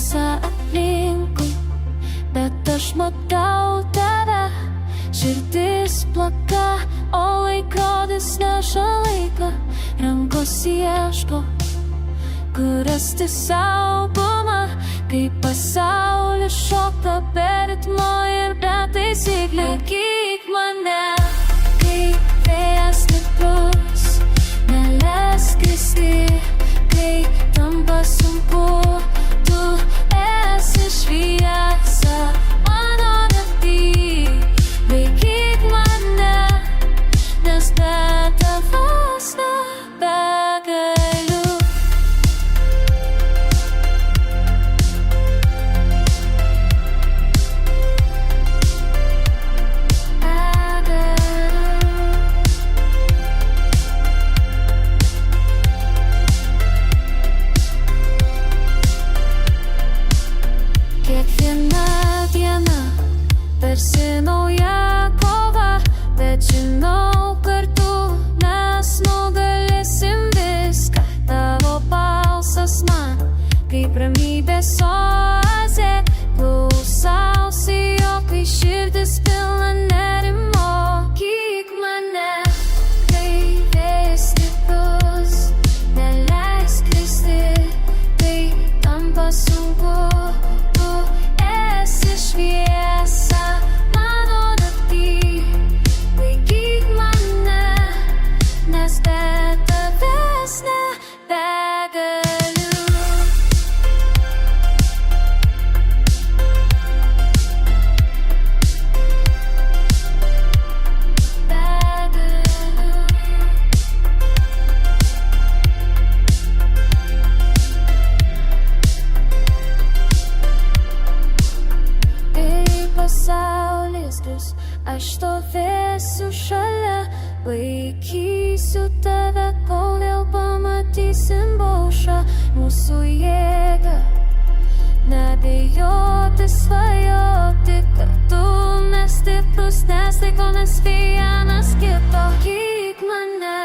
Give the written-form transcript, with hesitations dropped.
tamsa aplinkui, bet aš matau tave. Širdis plaka, o laikrodis neša laiką. Rankos ieško, kur rasti saugumą, kai pasaulis šokta be ritmo ir be taisyklių. Laikyk mane, kai vėjas stiprus, neleisk kristi, kai tampa sunku. Tu esi šviesa mano naktį. Laikyk mane, nes be tavęs nebegaliu. Kiekviena diena tarsi nauja kova, bet žinau kartu mes nugalėsim viską. Tavo balsas man kaip ramybės oazė, klausausi jo, kai širdis pilna nerimo. Laikyk mane, kai vėjas stiprus, neleisk kristi, kai tampa sunku. Tu esi šviesa mano naktį. Laikyk mane, nes be tavęs nebegaliu. Kai pasaulis grius, aš stovėsiu šalia. Laikysiu tave, kol vėl pamatysim aušrą. Mūsų jėga nebijoti, svajoti kartu. Mes stiprus, nes laikomės vienas kito. Laikyk mane,